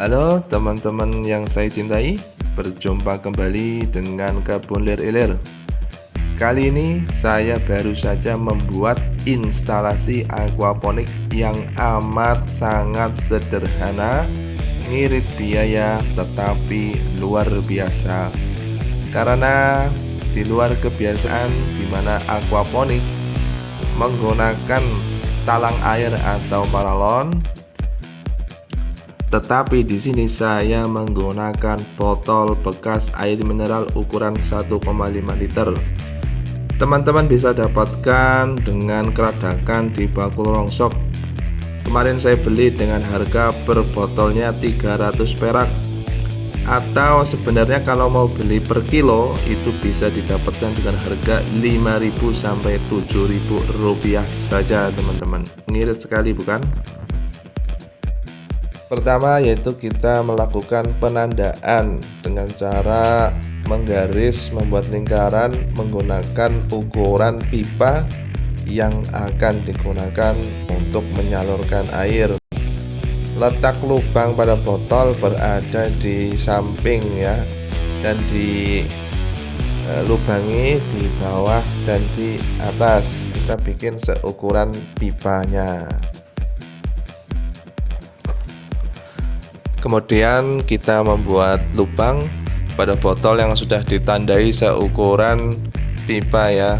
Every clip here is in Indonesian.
Halo teman-teman yang saya cintai, berjumpa kembali dengan Kebun Lir-Ilir. Kali ini saya baru saja membuat instalasi aquaponik yang amat sangat sederhana, ngirit biaya tetapi luar biasa. Karena di luar kebiasaan di mana aquaponik menggunakan talang air atau paralon, tetapi di sini saya menggunakan botol bekas air mineral ukuran 1,5 liter. Teman-teman bisa dapatkan dengan keradakan di Bakul Rongsok. Kemarin saya beli dengan harga per botolnya 300 perak. Atau sebenarnya kalau mau beli per kilo itu bisa didapatkan dengan harga 5.000 sampai 7.000 rupiah saja teman-teman. Ngirit sekali bukan? Pertama yaitu kita melakukan penandaan dengan cara menggaris, membuat lingkaran menggunakan ukuran pipa yang akan digunakan untuk menyalurkan air. Letak lubang pada botol berada di samping ya, dan dilubangi di bawah dan di atas. Kita bikin seukuran pipanya. Kemudian kita membuat lubang pada botol yang sudah ditandai seukuran pipa ya.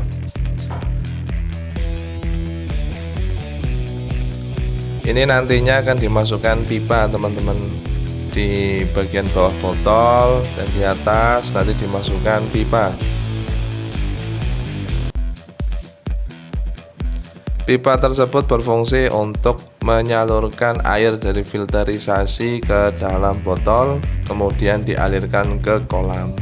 Ini nantinya akan dimasukkan pipa teman-teman, di bagian bawah botol dan di atas nanti dimasukkan pipa. Pipa tersebut berfungsi untuk menyalurkan air dari filterisasi ke dalam botol, kemudian dialirkan ke kolam.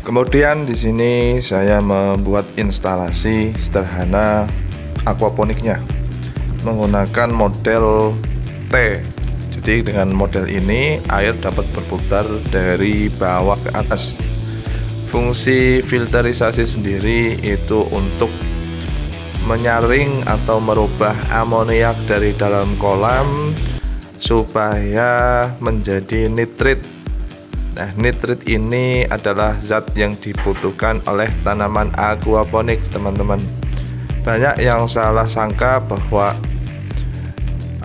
Kemudian di sini saya membuat instalasi sederhana aquaponiknya menggunakan model T. Jadi dengan model ini air dapat berputar dari bawah ke atas. Fungsi filterisasi sendiri itu untuk menyaring atau merubah amoniak dari dalam kolam supaya menjadi nitrit. Nah, nitrit ini adalah zat yang dibutuhkan oleh tanaman aquaponik, teman-teman. Banyak yang salah sangka bahwa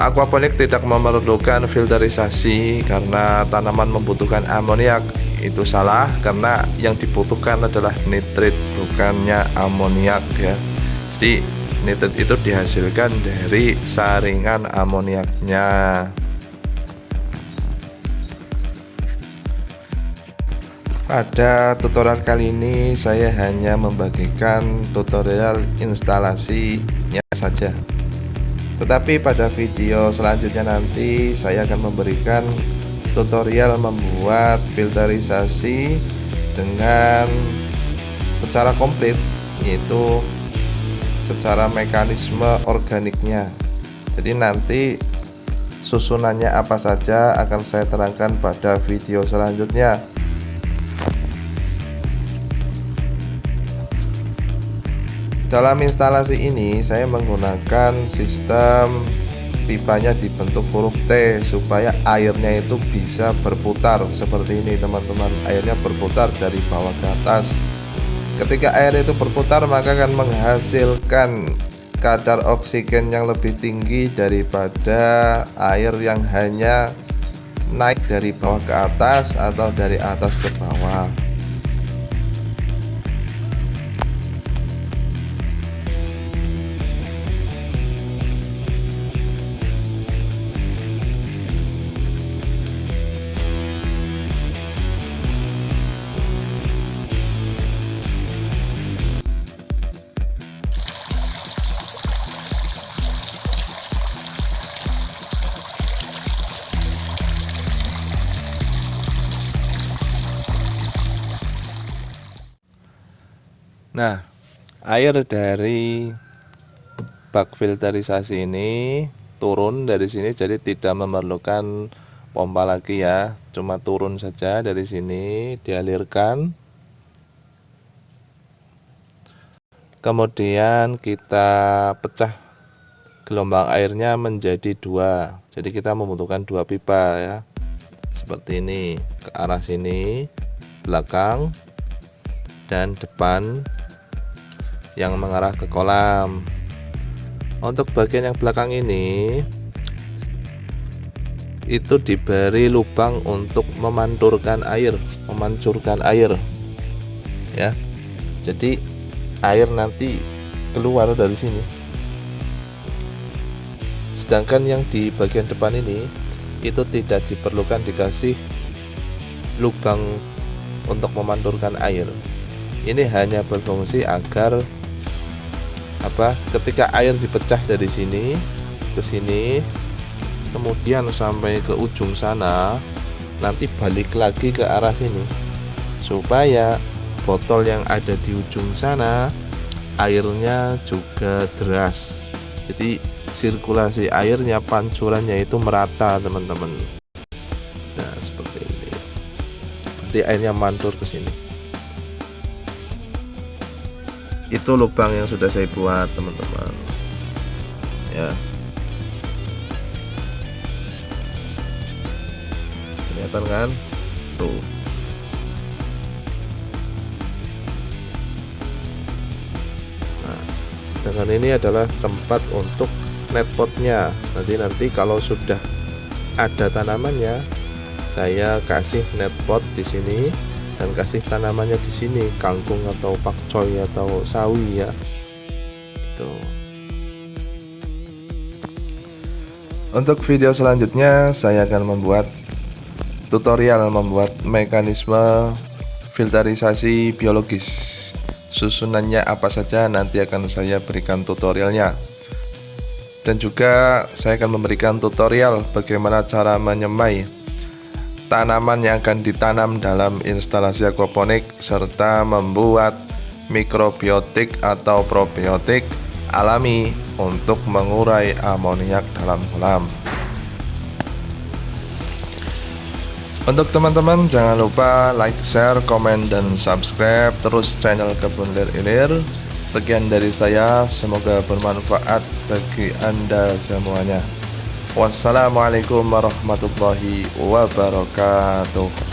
aquaponik tidak memerlukan filterisasi karena tanaman membutuhkan amoniak. Itu salah, karena yang dibutuhkan adalah nitrit, bukannya amoniak ya. Jadi nitrit itu dihasilkan dari saringan amoniaknya. Pada tutorial kali ini saya hanya membagikan tutorial instalasinya saja. Tetapi pada video selanjutnya nanti saya akan memberikan tutorial membuat filterisasi dengan secara komplit, yaitu secara mekanisme organiknya. Jadi nanti susunannya apa saja akan saya terangkan pada video selanjutnya. Dalam instalasi ini saya menggunakan sistem pipanya dibentuk huruf T supaya airnya itu bisa berputar seperti ini, teman-teman. Airnya berputar dari bawah ke atas. Ketika air itu berputar maka akan menghasilkan kadar oksigen yang lebih tinggi daripada air yang hanya naik dari bawah ke atas atau dari atas ke bawah. Nah, air dari bak filterisasi ini turun dari sini, jadi tidak memerlukan pompa lagi ya, cuma turun saja dari sini, dialirkan. Kemudian kita pecah gelombang airnya menjadi dua, jadi kita membutuhkan dua pipa ya, seperti ini, ke arah sini, belakang dan depan yang mengarah ke kolam. Untuk bagian yang belakang ini itu diberi lubang untuk memanturkan air, memancurkan air ya. Jadi air nanti keluar dari sini. Sedangkan yang di bagian depan ini itu tidak diperlukan dikasih lubang untuk memanturkan air. Ini hanya berfungsi agar ketika air dipecah dari sini ke sini, kemudian sampai ke ujung sana, nanti balik lagi ke arah sini, supaya botol yang ada di ujung sana airnya juga deras. Jadi sirkulasi airnya, pancurannya itu merata, teman-teman. Nah, seperti ini. Nanti airnya mantul ke sini. Itu lubang yang sudah saya buat, teman-teman ya. Kelihatan kan tuh. Nah, sedangkan ini adalah tempat untuk netpotnya. Nanti kalau sudah ada tanamannya, saya kasih netpot di sini dan kasih tanamannya di sini, kangkung atau pakcoy atau sawi ya. Tuh. Untuk video selanjutnya saya akan membuat tutorial membuat mekanisme filterisasi biologis. Susunannya apa saja nanti akan saya berikan tutorialnya. Dan juga saya akan memberikan tutorial bagaimana cara menyemai tanaman yang akan ditanam dalam instalasi aquaponik, serta membuat mikrobiotik atau probiotik alami untuk mengurai amoniak dalam kolam. Untuk teman-teman jangan lupa like, share, komen, dan subscribe terus channel Kebun Lir Ilir. Sekian dari saya, semoga bermanfaat bagi Anda semuanya. Wassalamualaikum warahmatullahi wabarakatuh.